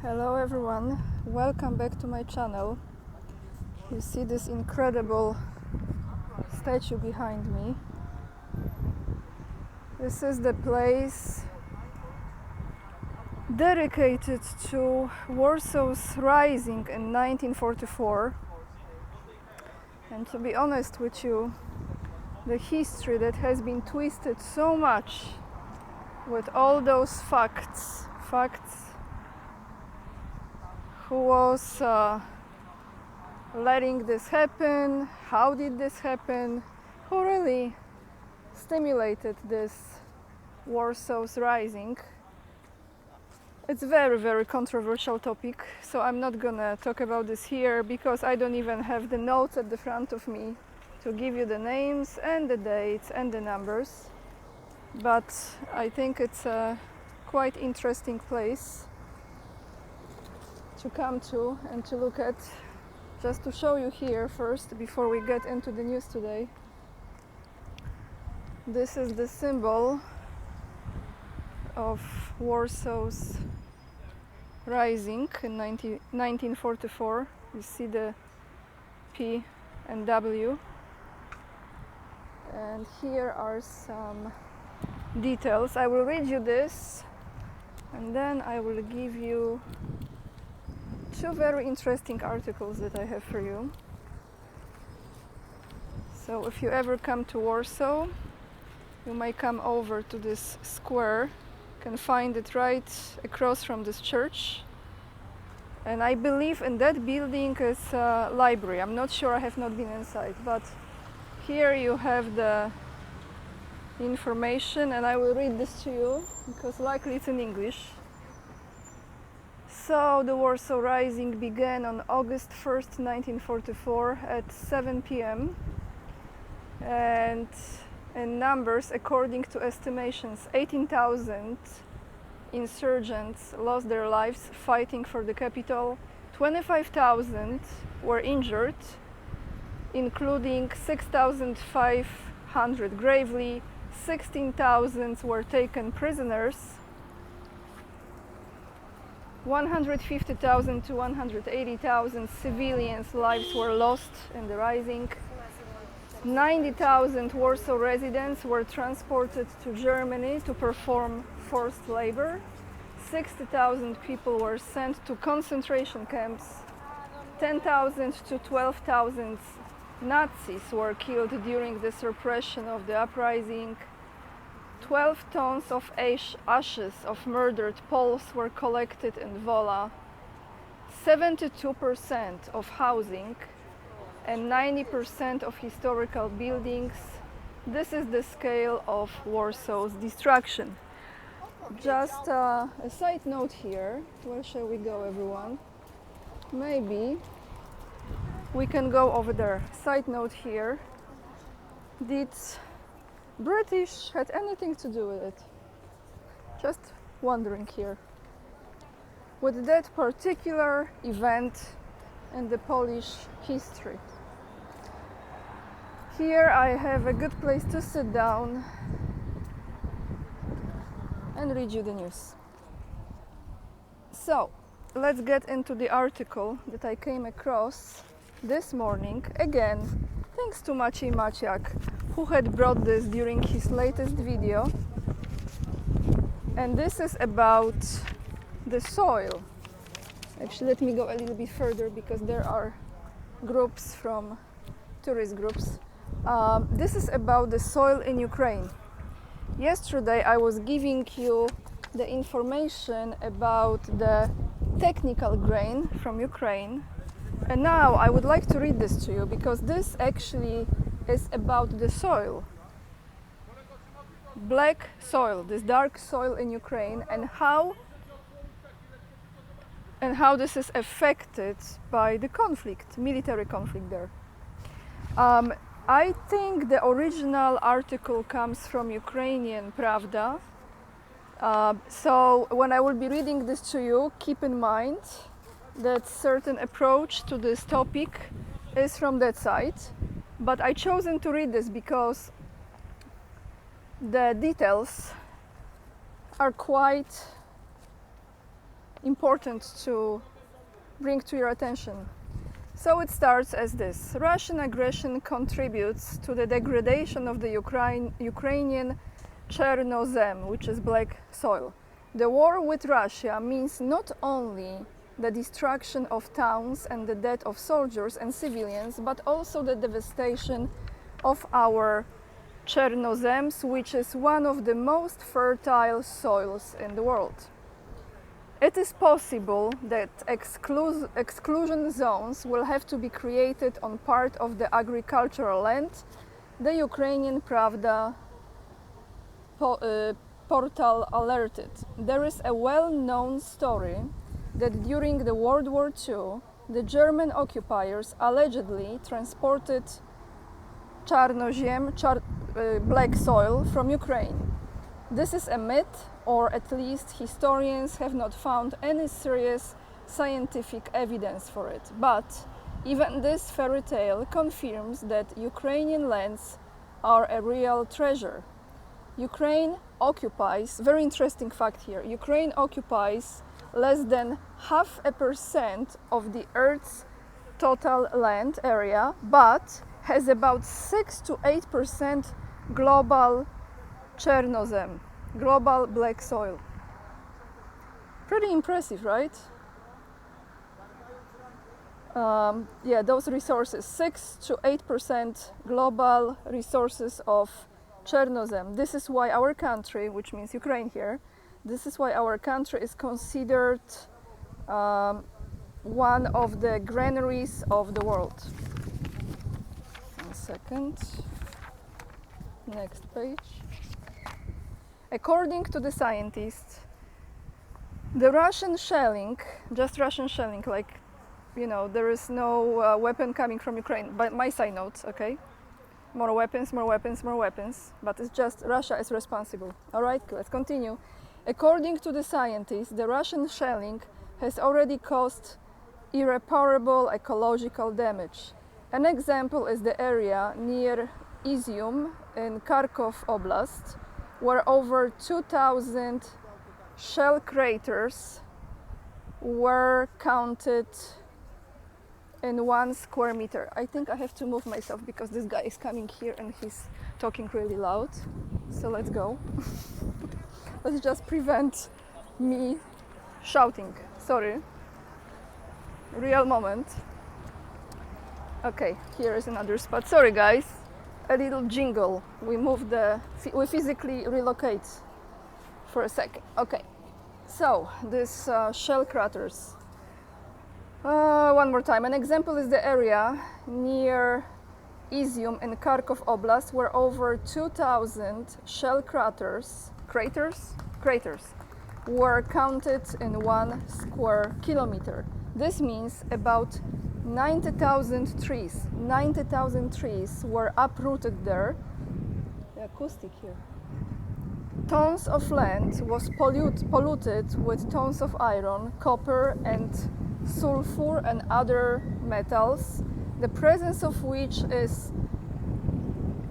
Hello everyone, welcome back to my channel. You see this incredible statue behind me. This is the place dedicated to Warsaw's rising in 1944. And to be honest with you, the history that has been twisted so much with all those facts, who was letting this happen, how did this happen, who really stimulated this Warsaw's rising. It's a very, very controversial topic, so I'm not gonna talk about this here because I don't even have the notes at the front of me to give you the names and the dates and the numbers. But I think it's a quite interesting place to come to and to look at. Just to show you here first, before we get into the news today. This is the symbol of Warsaw's rising in 1944. You see the P and W. And here are some details. I will read you this and then I will give you two very interesting articles that I have for you. So if you ever come to Warsaw, you may come over to this square. You can find it right across from this church. And I believe in that building is a library. I'm not sure, I have not been inside, but here you have the information and I will read this to you because likely it's in English. So the Warsaw Rising began on August 1st, 1944 at 7 p.m. and in numbers, according to estimations, 18,000 insurgents lost their lives fighting for the capital. 25,000 were injured, including 6,500 gravely. 16,000 were taken prisoners. 150,000 to 180,000 civilians' lives were lost in the rising. 90,000 Warsaw residents were transported to Germany to perform forced labor. 60,000 people were sent to concentration camps. 10,000 to 12,000 Nazis were killed during the suppression of the uprising. 12 tons of ashes of murdered Poles were collected in Wola. 72% of housing and 90% of historical buildings. This is the scale of Warsaw's destruction. Just a side note here. Where shall we go, everyone? Maybe we can go over there. Side note here. Did British had anything to do with it? Just wondering here. With that particular event in the Polish history. Here I have a good place to sit down and read you the news. So, let's get into the article that I came across this morning. Again, thanks to Maciej Maciak, who had brought this during his latest video. And this is about the soil. Actually, let me go a little bit further because there are groups from tourist groups. This is about the soil in Ukraine. Yesterday I was giving you the information about the technical grain from Ukraine. And now I would like to read this to you because this actually is about the soil. Black soil, this dark soil in Ukraine, and how this is affected by the conflict, military conflict there. I think the original article comes from Ukrainian Pravda. So when I will be reading this to you, keep in mind that certain approach to this topic is from that side. But I chosen to read this because the details are quite important to bring to your attention. So it starts as this: Russian aggression contributes to the degradation of the Ukrainian Chernozem, which is black soil. The war with Russia means not only the destruction of towns and the death of soldiers and civilians, but also the devastation of our Chernozems, which is one of the most fertile soils in the world. It is possible that exclusion zones will have to be created on part of the agricultural land, the Ukrainian Pravda portal alerted. There is a well-known story that during the World War II, the German occupiers allegedly transported Charnozem, black soil, from Ukraine. This is a myth, or at least historians have not found any serious scientific evidence for it. But even this fairy tale confirms that Ukrainian lands are a real treasure. Ukraine occupies, very interesting fact here, Ukraine occupies less than 0.5% of the Earth's total land area, but has about 6 to 8% global Chernozem, global black soil. Pretty impressive, right? Yeah, those resources, 6 to 8% global resources of Chernozem. This is why our country, which means Ukraine here, this is why our country is considered one of the granaries of the world. 1 second. Next page. According to the scientists, the Russian shelling, just Russian shelling, like, you know, there is no weapon coming from Ukraine, by my side notes, okay? More weapons, more weapons, more weapons, but it's just Russia is responsible. All right, let's continue. According to the scientists, the Russian shelling has already caused irreparable ecological damage. An example is the area near Izium in Kharkov Oblast, where over 2,000 shell craters were counted in 1 square meter. I think I have to move myself because this guy is coming here and he's talking really loud. So let's go. Let's just prevent me shouting. Sorry. Real moment. Okay, here is another spot. Sorry guys. A little jingle. We physically relocate for a second. Okay. So, these shell craters. One more time. An example is the area near Izium in Kharkov Oblast, where over 2,000 shell craters were counted in 1 square kilometer. This means about 90,000 trees were uprooted there. The acoustic here. Tons of land was polluted with tons of iron, copper and sulfur and other metals, the presence of which is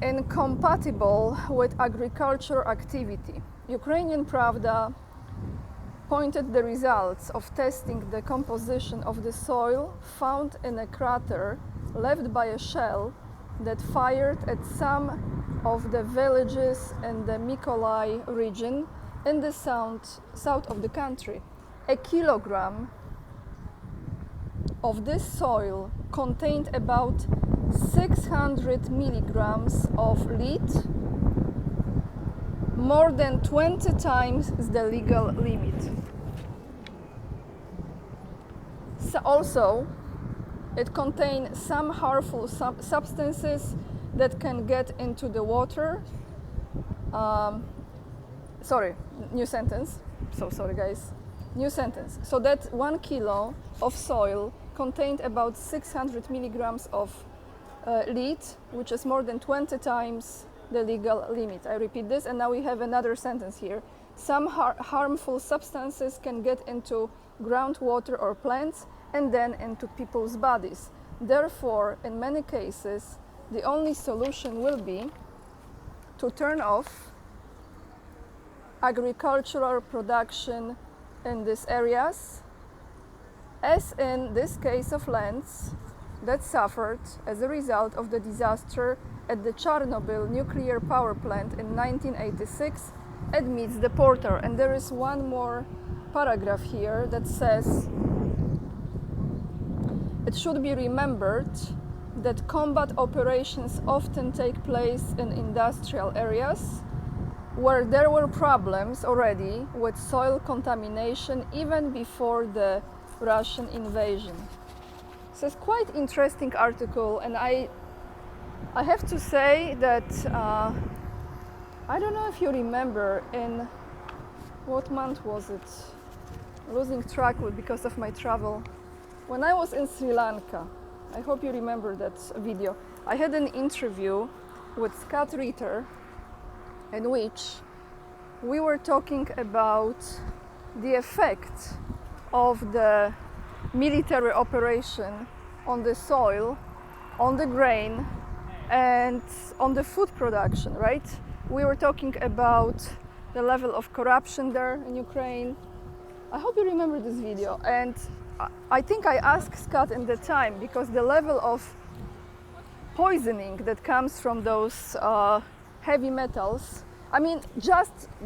incompatible with agriculture activity. Ukrainian Pravda pointed the results of testing the composition of the soil found in a crater left by a shell that fired at some of the villages in the Mykolaiv region in the south of the country. A kilogram of this soil contained about 600 milligrams of lead, more than 20 times the legal limit. So also, it contains some harmful substances that can get into the water. New sentence. So sorry guys. New sentence. So that 1 kilo of soil contained about 600 milligrams of lead, which is more than 20 times the legal limit. I repeat this, and now we have another sentence here. Some harmful substances can get into groundwater or plants and then into people's bodies. Therefore, in many cases, the only solution will be to turn off agricultural production in these areas as in this case of lands that suffered as a result of the disaster at the Chernobyl nuclear power plant in 1986, admits the porter. And there is one more paragraph here that says, it should be remembered that combat operations often take place in industrial areas where there were problems already with soil contamination even before the Russian invasion. So it's quite interesting article, and I have to say that I don't know if you remember, in what month was it? Losing track because of my travel. When I was in Sri Lanka, I hope you remember that video. I had an interview with Scott Ritter in which we were talking about the effect of the military operation on the soil, on the grain, and on the food production, right? We were talking about the level of corruption there in Ukraine. I hope you remember this video. And I think I asked Scott in the time, because the level of poisoning that comes from those heavy metals, I mean,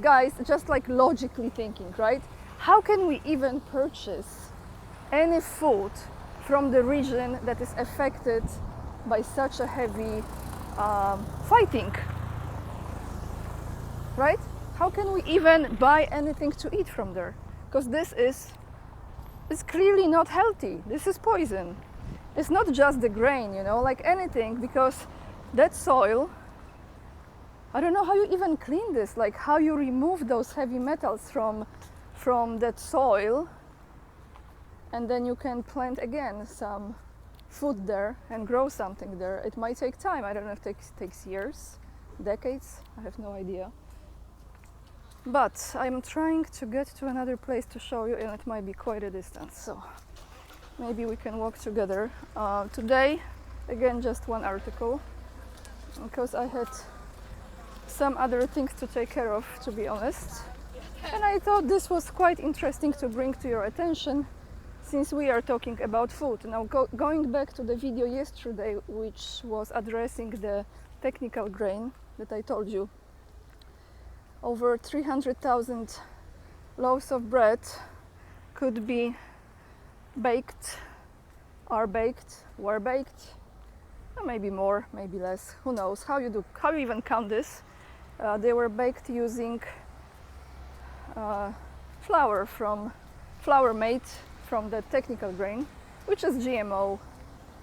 guys, just like logically thinking, right? How can we even purchase any food from the region that is affected by such a heavy fighting, right? How can we even buy anything to eat from there? Because this is clearly not healthy. This is poison. It's not just the grain, you know, like anything, because that soil, I don't know how you even clean this, like how you remove those heavy metals from that soil, and then you can plant again some food there and grow something there. It might take time. I don't know if it takes years, decades, I have no idea. But I'm trying to get to another place to show you, and it might be quite a distance, so maybe we can walk together. Today, again, just one article, because I had some other things to take care of, to be honest. And I thought this was quite interesting to bring to your attention, since we are talking about food. Now, going back to the video yesterday, which was addressing the technical grain that I told you, over 300,000 loaves of bread could be baked, were baked, or maybe more, maybe less, who knows, how you even count this. They were baked using flour made from the technical grain, which is GMO,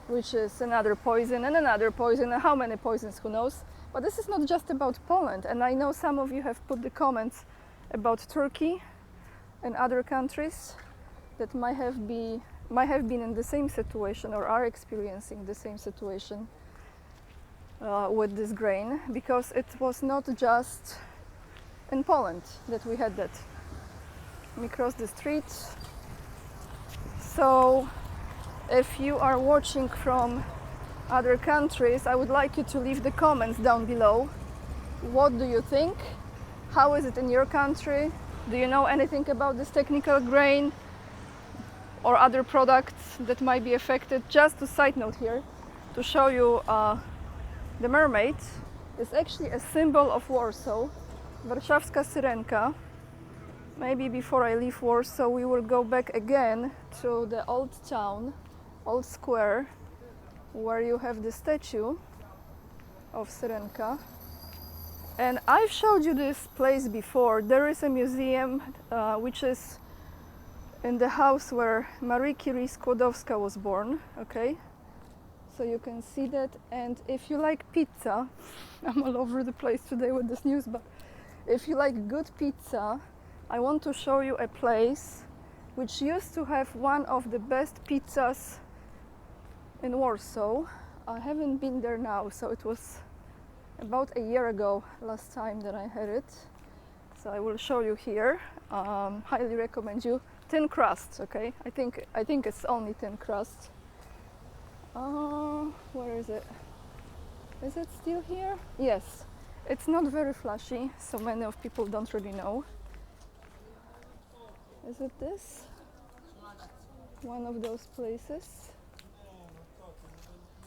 which is another poison and another poison, and how many poisons, who knows. But this is not just about Poland, and I know some of you have put the comments about Turkey and other countries that might have been in the same situation or are experiencing the same situation with this grain, because it was not just in Poland that we had that. Let me cross the street. So if you are watching from other countries, I would like you to leave the comments down below. What do you think? How is it in your country? Do you know anything about this technical grain or other products that might be affected? Just a side note here to show you, the mermaid is actually a symbol of Warsaw, Warszawska Syrenka. Maybe before I leave Warsaw, we will go back again to the old town, old square, where you have the statue of Syrenka. And I've showed you this place before. There is a museum which is in the house where Marie Curie Skłodowska was born, okay? So you can see that. And if you like pizza, I'm all over the place today with this news, but if you like good pizza, I want to show you a place which used to have one of the best pizzas in Warsaw. I haven't been there now, so it was about a year ago last time that I had it. So I will show you here. Highly recommend you. Thin crust, okay? I think it's only thin crust. Where is it? Is it still here? Yes. It's not very flashy, so many of people don't really know. Is it this? one of those places.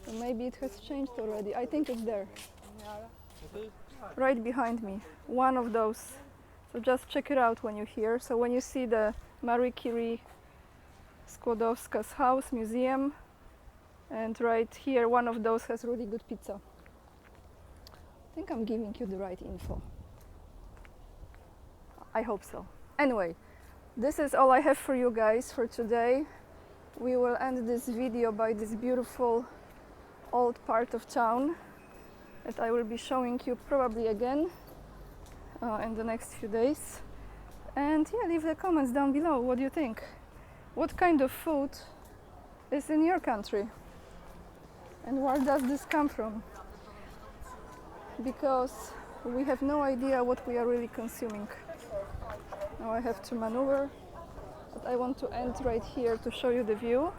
So maybe it has changed already. I think it's there. Right behind me. One of those. So just check it out when you're here. So when you see the Marie Curie Skłodowska's house museum, and right here one of those has really good pizza. I think I'm giving you the right info. I hope so. Anyway, this is all I have for you guys for today. We will end this video by this beautiful old part of town that I will be showing you probably again in the next few days. And yeah, leave the comments down below. What do you think? What kind of food is in your country? And where does this come from? Because we have no idea what we are really consuming. Now I have to maneuver, but I want to end right here to show you the view.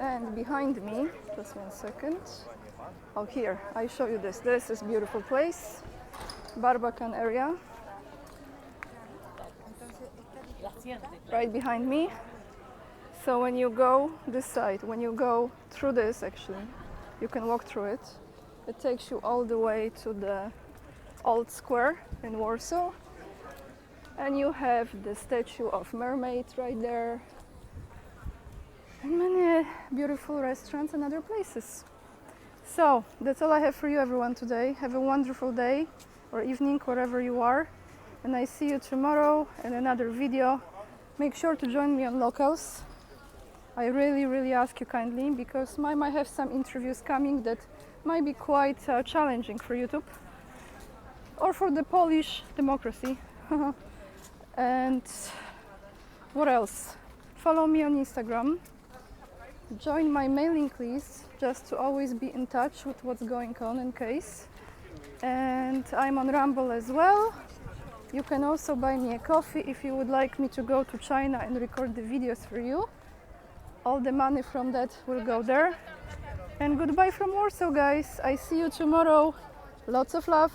And behind me, just 1 second. Oh, here, I show you this. This is a beautiful place, Barbacan area. Right behind me. So when you go this side, when you go through this, actually, you can walk through it. It takes you all the way to the old square in Warsaw. And you have the statue of mermaid right there. And many beautiful restaurants and other places. So that's all I have for you, everyone, today. Have a wonderful day or evening, wherever you are. And I see you tomorrow in another video. Make sure to join me on Locals. I really ask you kindly, because I might have some interviews coming that might be quite challenging for YouTube or for the Polish democracy. And what else? Follow me on Instagram. Join my mailing list just to always be in touch with what's going on in case. And I'm on Rumble as well. You can also buy me a coffee if you would like me to go to China and record the videos for you. All the money from that will go there. And goodbye from Warsaw, guys. I see you tomorrow. Lots of love.